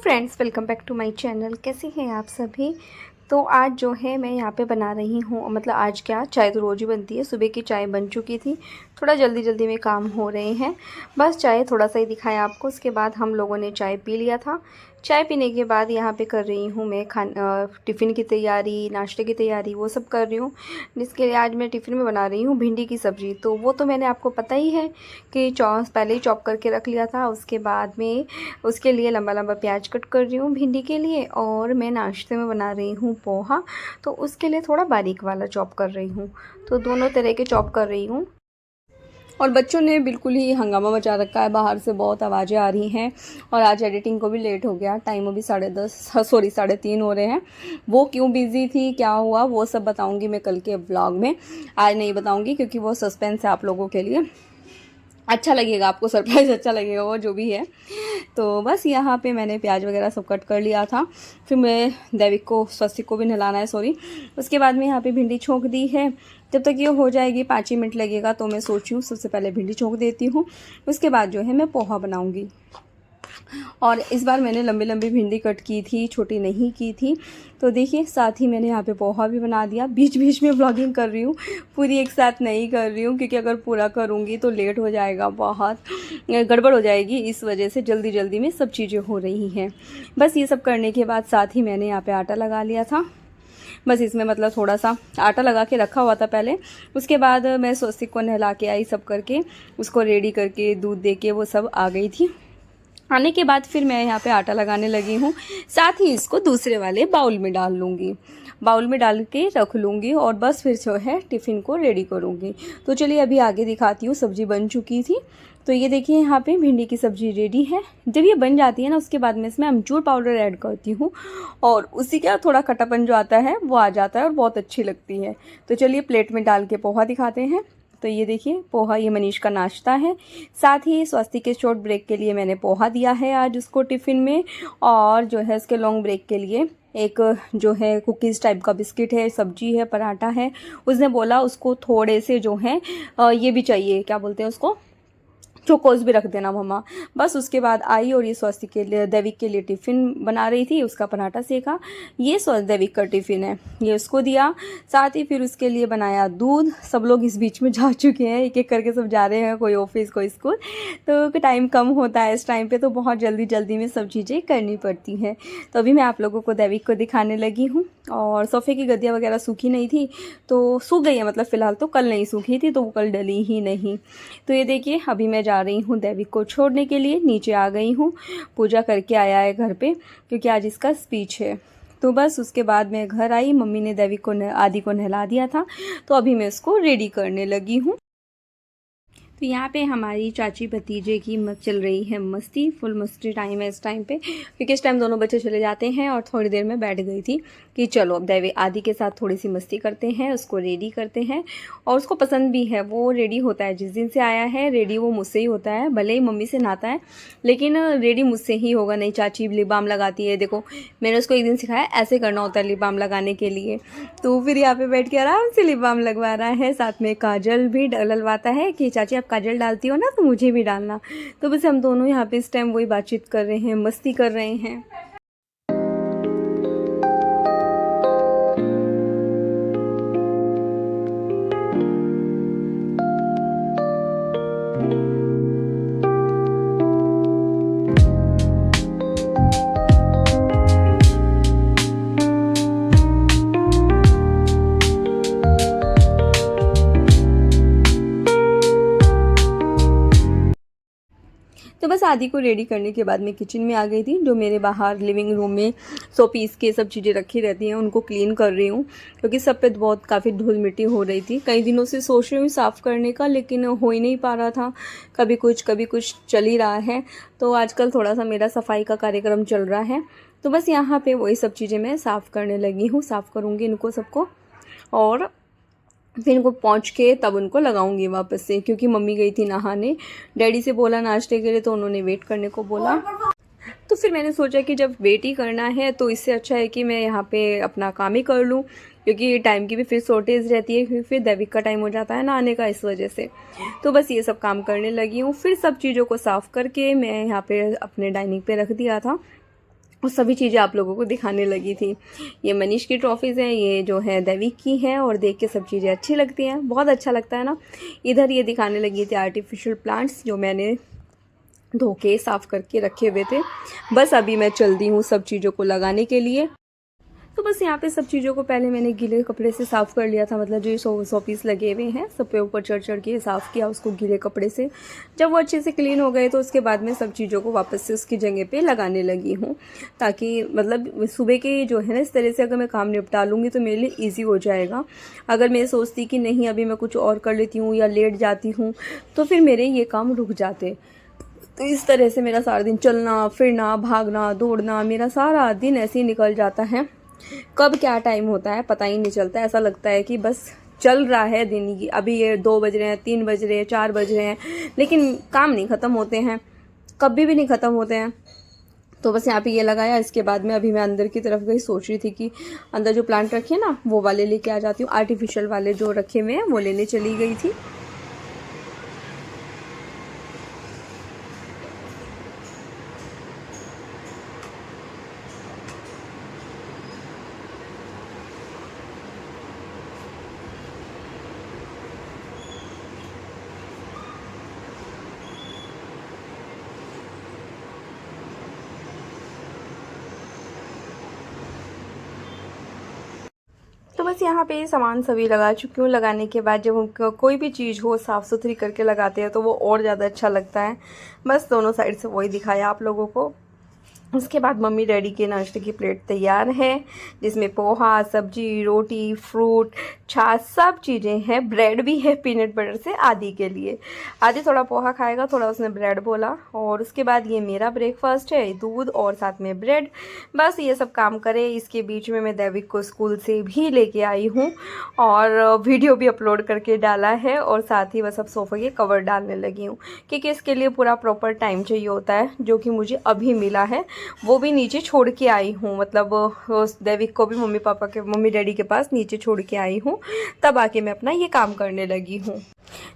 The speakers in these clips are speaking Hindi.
Friends, welcome back to my channel. कैसे हैं आप सभी। तो आज जो है मैं यहाँ पे बना रही हूँ, मतलब आज क्या, चाय तो रोज़ ही बनती है। सुबह की चाय बन चुकी थी, थोड़ा जल्दी जल्दी में काम हो रहे हैं। बस चाय थोड़ा सा ही दिखाया आपको। उसके बाद हम लोगों ने चाय पी लिया था। चाय पीने के बाद यहाँ पे कर रही हूँ मैं टिफ़िन की तैयारी, नाश्ते की तैयारी, वो सब कर रही हूँ। जिसके लिए आज मैं टिफ़िन में बना रही हूँ भिंडी की सब्ज़ी। तो वो तो मैंने आपको पता ही है कि पहले ही चॉप करके रख लिया था। उसके बाद में उसके लिए लंबा लंबा प्याज कट कर रही हूँ भिंडी के लिए। और मैं नाश्ते में बना रही हूँ पोहा, तो उसके लिए थोड़ा बारीक वाला चॉप कर रही हूँ। तो दोनों तरह के चॉप कर रही हूँ। और बच्चों ने बिल्कुल ही हंगामा मचा रखा है, बाहर से बहुत आवाज़ें आ रही हैं। और आज एडिटिंग को भी लेट हो गया, टाइम अभी 3:30 हो रहे हैं। वो क्यों बिज़ी थी, क्या हुआ, वो सब बताऊंगी मैं कल के व्लॉग में। आज नहीं बताऊंगी क्योंकि वो सस्पेंस है आप लोगों के लिए। अच्छा लगेगा आपको, सरप्राइज़ अच्छा लगेगा वो जो भी है। तो बस यहाँ पे मैंने प्याज वगैरह सब कट कर लिया था। फिर मैं दैविक को, स्वस्तिक को भी नहलाना है, सॉरी। उसके बाद में यहाँ पे भिंडी छोंक दी है। जब तक ये हो जाएगी 5 ही मिनट लगेगा, तो मैं सोची हूँ सबसे पहले भिंडी छोंक देती हूँ। उसके बाद जो है मैं पोहा बनाऊँगी। और इस बार मैंने लंबी लंबी भिंडी कट की थी, छोटी नहीं की थी। तो देखिए, साथ ही मैंने यहाँ पे पोहा भी बना दिया। बीच बीच में व्लॉगिंग कर रही हूँ, पूरी एक साथ नहीं कर रही हूँ, क्योंकि अगर पूरा करूँगी तो लेट हो जाएगा, बहुत गड़बड़ हो जाएगी। इस वजह से जल्दी जल्दी में सब चीज़ें हो रही हैं। बस ये सब करने के बाद साथ ही मैंने यहाँ पर आटा लगा लिया था। बस इसमें मतलब थोड़ा सा आटा लगा के रखा हुआ था पहले। उसके बाद मैं स्वस्तिक को नहला के आई, सब करके उसको रेडी करके दूध दे के वो सब आ गई थी। आने के बाद फिर मैं यहाँ पे आटा लगाने लगी हूँ। साथ ही इसको दूसरे वाले बाउल में डाल लूँगी, बाउल में डाल के रख लूँगी। और बस फिर जो है टिफ़िन को रेडी करूँगी। तो चलिए अभी आगे दिखाती हूँ। सब्ज़ी बन चुकी थी, तो ये देखिए यहाँ पे भिंडी की सब्ज़ी रेडी है। जब ये बन जाती है ना, उसके बाद मैं इसमें अमचूर पाउडर ऐड करती हूँ, और उसी का थोड़ा खट्टापन जो आता है वो आ जाता है और बहुत अच्छी लगती है। तो चलिए प्लेट में डाल के पोहा दिखाते हैं। तो ये देखिए पोहा, ये मनीष का नाश्ता है। साथ ही स्वस्ति के शॉर्ट ब्रेक के लिए मैंने पोहा दिया है आज उसको टिफ़िन में। और जो है उसके लॉन्ग ब्रेक के लिए एक जो है कुकीज़ टाइप का बिस्किट है, सब्जी है, पराठा है। उसने बोला उसको थोड़े से जो है ये भी चाहिए, क्या बोलते हैं उसको, चोकोस भी रख देना मम्मा। बस उसके बाद आई और ये स्वस्ति के लिए, दैविक के लिए टिफ़िन बना रही थी, उसका पराठा सेका। ये दैविक का टिफ़िन है, ये उसको दिया। साथ ही फिर उसके लिए बनाया दूध। सब लोग इस बीच में जा चुके हैं, एक एक करके सब जा रहे हैं, कोई ऑफिस कोई स्कूल। तो टाइम कम होता है इस टाइम पे, तो बहुत जल्दी जल्दी में सब चीज़ें करनी पड़ती हैं। तो अभी मैं आप लोगों को दैविक को दिखाने लगी हूँ। और सोफ़े की गद्दियाँ वगैरह सूखी नहीं थी, तो सूख गई है, मतलब फ़िलहाल तो कल नहीं सूखी थी, तो वो कल डली ही नहीं। तो ये देखिए अभी मैं जा रही हूँ दैविक को छोड़ने के लिए, नीचे आ गई हूँ। पूजा करके आया है घर पे, क्योंकि आज इसका स्पीच है। तो बस उसके बाद मैं घर आई, मम्मी ने दैविक को, आदि को नहला दिया था। तो अभी मैं इसको रेडी करने लगी हूँ। तो यहाँ पे हमारी चाची भतीजे की चल रही है मस्ती, फुल मस्ती टाइम है इस टाइम पे, क्योंकि इस टाइम दोनों बच्चे चले जाते हैं। और थोड़ी देर में बैठ गई थी कि चलो अब दैवी आदि के साथ थोड़ी सी मस्ती करते हैं, उसको रेडी करते हैं। और उसको पसंद भी है, वो रेडी होता है। जिस दिन से आया है रेडी वो मुझसे ही होता है, भले ही मम्मी से नहाता है, लेकिन रेडी मुझसे ही होगा। नहीं, चाची लिप बाम लगाती है, देखो मैंने उसको एक दिन सिखाया ऐसे करना होता है लिप बाम लगाने के लिए। तो फिर यहाँ पे बैठ के आराम से लिप बाम लगवा रहा है। साथ में काजल भी डलवाता है कि चाची काजल डालती हो ना, तो मुझे भी डालना। तो बस हम दोनों यहाँ पे इस टाइम वही बातचीत कर रहे हैं, मस्ती कर रहे हैं। तो बस आदि को रेडी करने के बाद मैं किचन में आ गई थी। जो मेरे बाहर लिविंग रूम में सो पीस के सब चीज़ें रखी रहती हैं, उनको क्लीन कर रही हूँ, क्योंकि सब पे बहुत काफ़ी धूल मिट्टी हो रही थी। कई दिनों से सोच रही हूँ साफ़ करने का, लेकिन हो ही नहीं पा रहा था। कभी कुछ चल ही रहा है। तो आजकल थोड़ा सा मेरा सफाई का कार्यक्रम चल रहा है। तो बस यहाँ पर वही सब चीज़ें मैं साफ़ करने लगी हूँ। साफ़ करूँगी इनको सबको, और फिर इनको पहुँच के तब उनको लगाऊंगी वापस से, क्योंकि मम्मी गई थी नहाने। डैडी से बोला नाश्ते के लिए, तो उन्होंने वेट करने को बोला। तो फिर मैंने सोचा कि जब वेट ही करना है तो इससे अच्छा है कि मैं यहाँ पे अपना काम ही कर लूँ, क्योंकि टाइम की भी फिर शॉर्टेज रहती है, फिर दैविक का टाइम हो जाता है नहाने का, इस वजह से। तो बस ये सब काम करने लगी हूँ। फिर सब चीज़ों को साफ़ करके मैं यहाँ पे अपने डाइनिंग पे रख दिया था। वो सभी चीज़ें आप लोगों को दिखाने लगी थी। ये मनीष की ट्रॉफ़ीज़ हैं, ये जो है दैविक की हैं, और देख के सब चीज़ें अच्छी लगती हैं, बहुत अच्छा लगता है ना। इधर ये दिखाने लगी थी आर्टिफिशियल प्लांट्स जो मैंने धो के साफ़ करके रखे हुए थे। बस अभी मैं चल दी हूँ सब चीज़ों को लगाने के लिए। तो बस यहाँ पे सब चीज़ों को पहले मैंने गीले कपड़े से साफ़ कर लिया था, मतलब जो ये सौ पीस लगे हुए हैं सब पे ऊपर चढ़ के साफ़ किया उसको गीले कपड़े से। जब वो अच्छे से क्लीन हो गए तो उसके बाद में सब चीज़ों को वापस से उसकी जगह पे लगाने लगी हूँ, ताकि मतलब सुबह के जो है ना इस तरह से अगर मैं काम निपटा लूँगी तो मेरे लिए ईजी हो जाएगा। अगर मैं सोचती कि नहीं अभी मैं कुछ और कर लेती हूँ या लेट जाती हूँ तो फिर मेरे ये काम रुक जाते। तो इस तरह से मेरा सारा दिन चलना फिरना भागना दौड़ना, मेरा सारा दिन ऐसे ही निकल जाता है। कब क्या टाइम होता है पता ही नहीं चलता, ऐसा लगता है कि बस चल रहा है दिन। ये अभी ये 2 बज रहे हैं, 3 बज रहे हैं, 4 बज रहे हैं, लेकिन काम नहीं ख़त्म होते हैं, कभी भी नहीं ख़त्म होते हैं। तो बस यहाँ पे ये लगाया। इसके बाद में अभी मैं अंदर की तरफ गई, सोच रही थी कि अंदर जो प्लांट रखे ना वो वाले लेके आ जाती हूँ। आर्टिफिशियल वाले जो रखे हुए हैं वो लेने चली गई थी। तो बस यहाँ पे सामान सभी लगा चुकी हूँ। लगाने के बाद जब हम कोई भी चीज़ हो साफ़ सुथरी करके लगाते हैं तो वो और ज़्यादा अच्छा लगता है। बस दोनों साइड से वही दिखाया आप लोगों को। उसके बाद मम्मी डैडी के नाश्ते की प्लेट तैयार है, जिसमें पोहा, सब्जी, रोटी, फ्रूट, छाछ सब चीज़ें हैं। ब्रेड भी है पीनट बटर से आदि के लिए। आदि थोड़ा पोहा खाएगा, थोड़ा उसने ब्रेड बोला। और उसके बाद ये मेरा ब्रेकफास्ट है, दूध और साथ में ब्रेड। बस ये सब काम करे। इसके बीच में मैं दैविक को स्कूल से भी लेके आई हूँ और वीडियो भी अपलोड करके डाला है, और साथ ही बस अब सोफ़े के कवर डालने लगी हूँ, क्योंकि इसके लिए पूरा प्रॉपर टाइम चाहिए होता है, जो कि मुझे अभी मिला है। वो भी नीचे छोड़ के आई हूँ, मतलब दैविक को भी मम्मी डैडी के पास नीचे छोड़ के आई हूँ, तब आके मैं अपना ये काम करने लगी हूँ।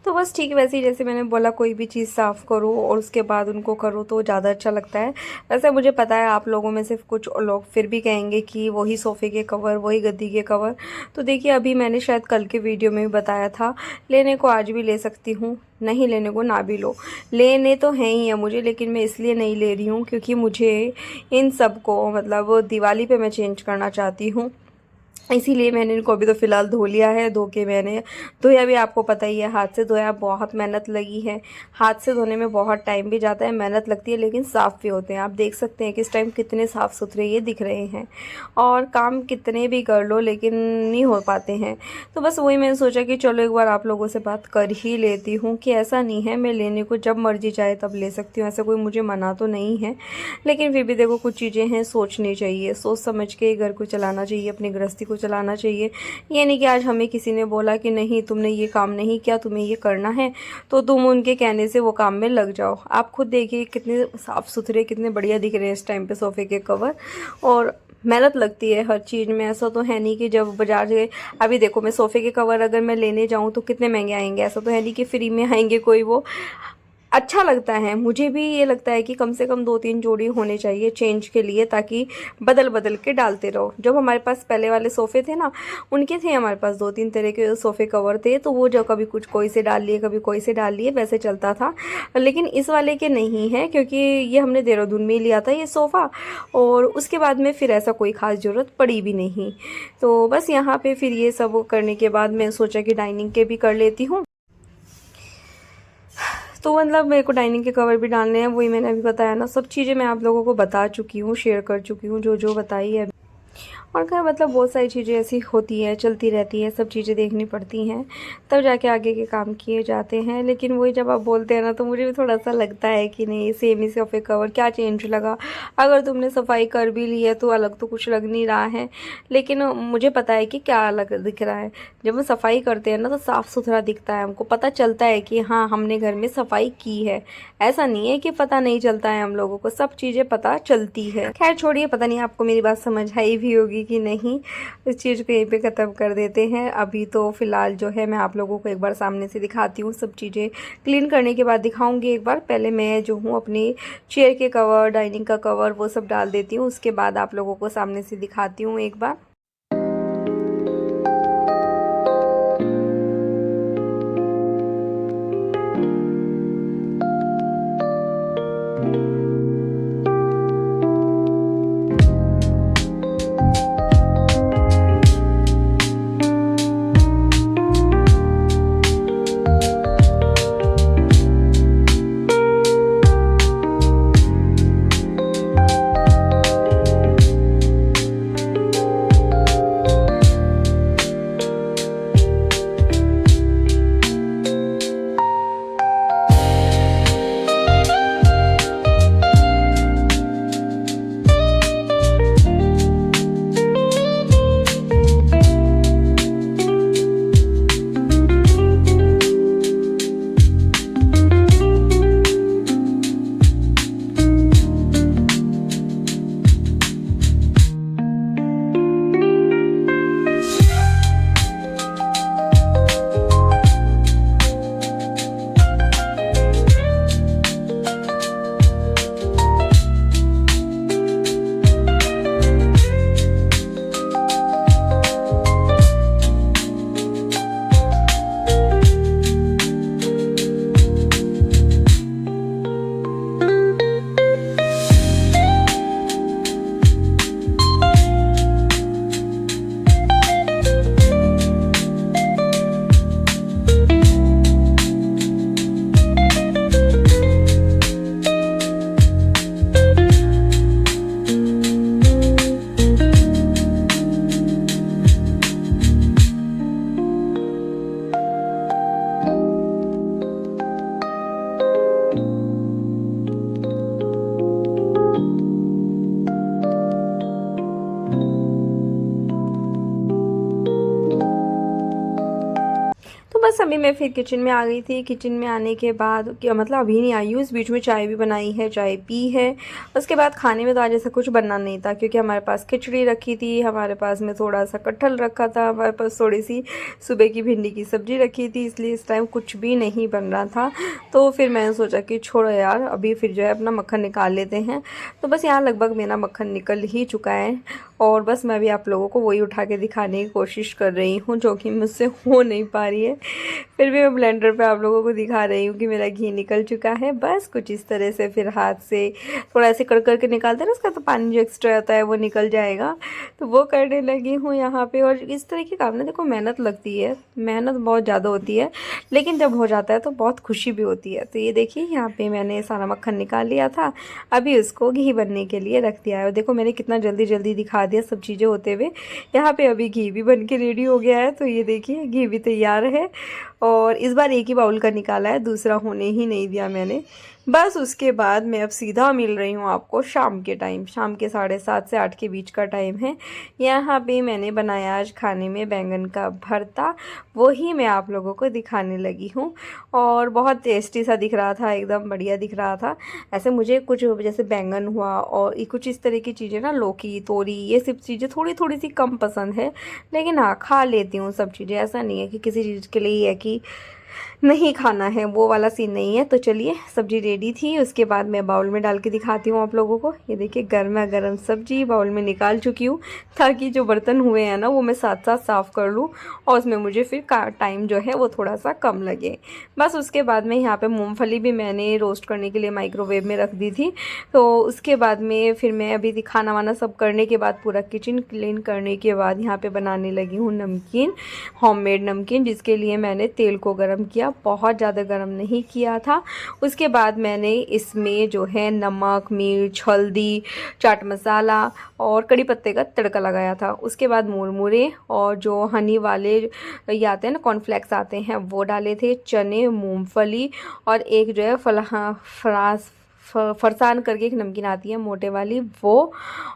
तो बस ठीक वैसे ही जैसे मैंने बोला, कोई भी चीज़ साफ़ करो और उसके बाद उनको करो तो ज़्यादा अच्छा लगता है। वैसे मुझे पता है आप लोगों में से कुछ लोग फिर भी कहेंगे कि वही सोफ़े के कवर, वही गद्दी के कवर। तो देखिए अभी मैंने शायद कल के वीडियो में भी बताया था, लेने को आज भी ले सकती हूँ, नहीं लेने को ना भी लो। लेने तो हैं ही है मुझे, लेकिन मैं इसलिए नहीं ले रही हूँ क्योंकि मुझे इन सब को मतलब दिवाली पे मैं चेंज करना चाहती हूँ। इसीलिए मैंने इनको अभी तो फ़िलहाल धो लिया है। धो के मैंने धोया भी, आपको पता ही है, हाथ से धोया, बहुत मेहनत लगी है। हाथ से धोने में बहुत टाइम भी जाता है, मेहनत लगती है, लेकिन साफ़ भी होते हैं। आप देख सकते हैं कि इस टाइम कितने साफ़ सुथरे ये दिख रहे हैं, और काम कितने भी कर लो लेकिन नहीं हो पाते हैं। तो बस वही मैंने सोचा कि चलो एक बार आप लोगों से बात कर ही लेती हूँ कि ऐसा नहीं है, मैं लेने को जब मर्जी चाहे तब ले सकती हूँ, ऐसा कोई मुझे मना तो नहीं है। लेकिन फिर भी देखो कुछ चीज़ें हैं, सोचनी चाहिए, सोच समझ के घर को चलाना चाहिए, अपनी गृहस्थी को चलाना चाहिए। ये नहीं कि आज हमें किसी ने बोला कि नहीं तुमने ये काम नहीं किया, तुम्हें ये करना है, तो तुम उनके कहने से वो काम में लग जाओ। आप खुद देखिए कितने साफ़ सुथरे, कितने बढ़िया दिख रहे हैं इस टाइम पे सोफ़े के कवर। और मेहनत लगती है हर चीज़ में, ऐसा तो है नहीं कि जब बाजार गए। अभी देखो मैं सोफ़े के कवर अगर मैं लेने जाऊँ तो कितने महंगे आएंगे, ऐसा तो है नहीं कि फ्री में आएंगे कोई। वो अच्छा लगता है, मुझे भी ये लगता है कि कम से कम 2-3 जोड़ी होने चाहिए चेंज के लिए, ताकि बदल बदल के डालते रहो। जब हमारे पास पहले वाले सोफ़े थे ना, उनके थे हमारे पास 2-3 तरह के सोफ़े कवर थे, तो वो जो कभी कुछ कोई से डाल लिए, कभी कोई से डाल लिए, वैसे चलता था। लेकिन इस वाले के नहीं है, क्योंकि ये हमने देहरादून में ही लिया था ये सोफ़ा, और उसके बाद में फिर ऐसा कोई ख़ास ज़रूरत पड़ी भी नहीं। तो बस यहाँ पर फिर ये सब करने के बाद मैं सोचा कि डाइनिंग के भी कर लेती हूँ। तो मतलब मेरे को डाइनिंग के कवर भी डालने हैं, वही मैंने अभी बताया ना, सब चीज़ें मैं आप लोगों को बता चुकी हूँ, शेयर कर चुकी हूँ, जो जो बताई है। और क्या मतलब बहुत सारी चीज़ें ऐसी होती हैं, चलती रहती हैं, सब चीज़ें देखनी पड़ती हैं, तब जाके आगे के काम किए जाते हैं। लेकिन वही जब आप बोलते हैं ना, तो मुझे भी थोड़ा सा लगता है कि नहीं सेम ही सोफ़े कवर, क्या चेंज लगा। अगर तुमने सफाई कर भी ली है तो अलग तो कुछ लग नहीं रहा है, लेकिन मुझे पता है कि क्या अलग दिख रहा है। जब हम सफाई करते हैं ना तो साफ़ सुथरा दिखता है, हमको पता चलता है कि हाँ हमने घर में सफाई की है। ऐसा नहीं है कि पता नहीं चलता है, हम लोगों को सब चीज़ें पता चलती है। खैर छोड़िए, पता नहीं आपको मेरी बात समझ आई भी भी होगी कि नहीं, इस चीज़ को यहीं पे ख़त्म कर देते हैं। अभी तो फ़िलहाल जो है मैं आप लोगों को एक बार सामने से दिखाती हूँ। सब चीज़ें क्लीन करने के बाद दिखाऊंगी एक बार। पहले मैं जो हूँ अपनी चेयर के कवर, डाइनिंग का कवर वो सब डाल देती हूँ, उसके बाद आप लोगों को सामने से दिखाती हूँ एक बार। तो बस अभी मैं फिर किचन में आ गई थी। किचन में आने के बाद क्या मतलब अभी नहीं आई हूँ, इस बीच में चाय भी बनाई है, चाय पी है। उसके बाद खाने में तो आज ऐसा कुछ बनना नहीं था, क्योंकि हमारे पास खिचड़ी रखी थी, हमारे पास में थोड़ा सा कटहल रखा था, हमारे पास थोड़ी सी सुबह की भिंडी की सब्ज़ी रखी थी, इसलिए इस टाइम कुछ भी नहीं बन रहा था। तो फिर मैंने सोचा कि छोड़ो यार, अभी फिर जो है अपना मक्खन निकाल लेते हैं। तो बस यहाँ लगभग मेरा मक्खन निकल ही चुका है, और बस मैं भी आप लोगों को वही उठा के दिखाने की कोशिश कर रही हूँ, जो कि मुझसे हो नहीं पा रही है। फिर भी मैं ब्लेंडर पे आप लोगों को दिखा रही हूँ कि मेरा घी निकल चुका है। बस कुछ इस तरह से फिर हाथ से थोड़ा ऐसे कर करके निकालते हैं ना, उसका तो पानी जो एक्स्ट्रा होता है वो निकल जाएगा। तो वो करने लगी हूँ यहाँ पे। और इस तरह के काम में देखो मेहनत लगती है, मेहनत बहुत ज़्यादा होती है, लेकिन जब हो जाता है तो बहुत खुशी भी होती है। तो ये देखिए यहाँ पे मैंने सारा मक्खन निकाल लिया था, अभी उसको घी बनने के लिए रख दिया है। और देखो मैंने कितना जल्दी जल्दी दिखा दिया सब चीज़ें होते हुए। यहाँ पे अभी घी भी बन के रेडी हो गया है। तो ये देखिए घी भी तैयार है, और इस बार एक ही बाउल का निकाला है, दूसरा होने ही नहीं दिया मैंने। बस उसके बाद मैं अब सीधा मिल रही हूँ आपको शाम के टाइम। शाम के 7:30 से 8 के बीच का टाइम है। यहाँ पे मैंने बनाया आज खाने में बैंगन का भरता, वही मैं आप लोगों को दिखाने लगी हूँ। और बहुत टेस्टी सा दिख रहा था, एकदम बढ़िया दिख रहा था। ऐसे मुझे कुछ जैसे बैंगन हुआ और कुछ इस तरह की चीज़ें ना, लौकी, तोरी, ये सब चीज़ें थोड़ी थोड़ी सी कम पसंद है, लेकिन हाँ खा लेती हूँ सब चीज़ें। ऐसा नहीं है कि किसी चीज़ के लिए है कि नहीं खाना है, वो वाला सीन नहीं है। तो चलिए सब्जी रेडी थी, उसके बाद मैं बाउल में डाल के दिखाती हूँ आप लोगों को। ये देखिए गर्मा गर्म सब्जी बाउल में निकाल चुकी हूँ, ताकि जो बर्तन हुए हैं ना वो मैं साथ साथ साफ़ कर लूँ, और उसमें मुझे फिर टाइम जो है वो थोड़ा सा कम लगे। बस उसके बाद में यहाँ पे मूंगफली भी मैंने रोस्ट करने के लिए माइक्रोवेव में रख दी थी। तो उसके बाद में फिर मैं अभी खाना वाना सब करने के बाद, पूरा किचन क्लीन करने के बाद, यहाँ पे बनाने लगी हूँ नमकीन, होममेड नमकीन, जिसके लिए मैंने तेल को गर्म किया, बहुत ज़्यादा गर्म नहीं किया था। उसके बाद मैंने इसमें जो है नमक, मिर्च, हल्दी, चाट मसाला और कड़ी पत्ते का तड़का लगाया था। उसके बाद मुरमुरे और जो हनी वाले ये आते हैं ना, कॉर्नफ्लेक्स आते हैं, वो डाले थे, चने, मूंगफली और एक जो है फरसान करके एक नमकीन आती है मोटे वाली, वो,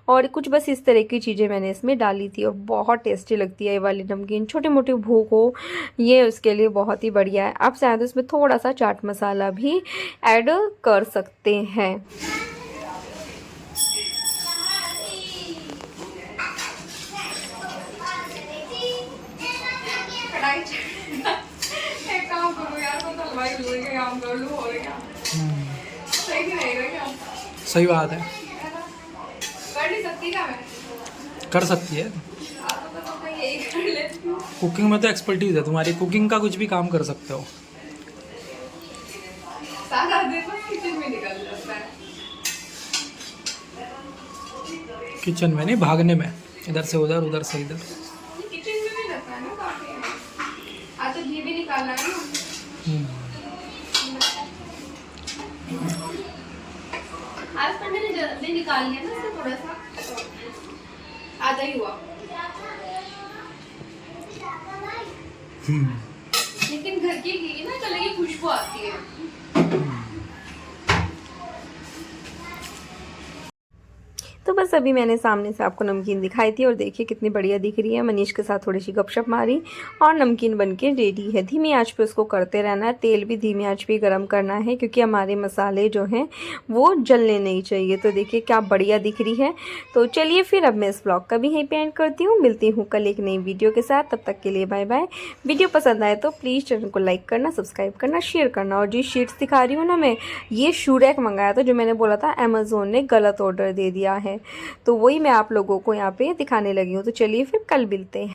और कुछ बस इस तरह की चीज़ें मैंने इसमें डाली थी। और बहुत टेस्टी लगती है ये वाली नमकीन, छोटे मोटे भूख हो ये उसके लिए बहुत ही बढ़िया है। आप चाहें तो इसमें थोड़ा सा चाट मसाला भी ऐड कर सकते हैं। मलाई एक काम करो यार, तो हलवाई बोल के काम कर लूं और क्या। सही नहीं रहेगा क्या? सही बात है। कर नहीं सकती क्या मैं? कर सकती है, तो मैं यही कर लेती हूँ। कुकिंग में तो एक्सपर्टीज है तुम्हारी, कुकिंग का कुछ भी काम कर सकते हो। सारा दिन बस किचन में निकल जाता है। किचन में नहीं, भागने में, इधर से उधर उधर से इधर। किचन में भी रहता है ना काफी। आज तो घी भी निकालना है ना। आज पर मैंने जल्दी निकाल लिया ना, इससे थोड़ा सा आधा ही हुआ। लेकिन घर की घी ना कल की खुशबू आती है। तो बस अभी मैंने सामने से आपको नमकीन दिखाई थी और देखिए कितनी बढ़िया दिख रही है। मनीष के साथ थोड़ी सी गपशप मारी और नमकीन बनके रेडी है। धीमी आंच पे उसको करते रहना है, तेल भी धीमी आंच पे गरम करना है क्योंकि हमारे मसाले जो हैं वो जलने नहीं चाहिए। तो देखिए क्या बढ़िया दिख रही है। तो चलिए फिर अब मैं इस ब्लॉग का भी यहीं पे एंड करती हूँ। मिलती हूँ कल एक नई वीडियो के साथ, तब तक के लिए बाय बाय। वीडियो पसंद आए तो प्लीज़ चैनल को लाइक करना, सब्सक्राइब करना, शेयर करना। और जो शीट्स दिखा रही हूँ ना मैं, ये शू रैक मंगाया था जो मैंने बोला था अमेज़ोन ने गलत ऑर्डर दे दिया है, तो वही मैं आप लोगों को यहाँ पे दिखाने लगी हूँ। तो चलिए फिर कल मिलते हैं।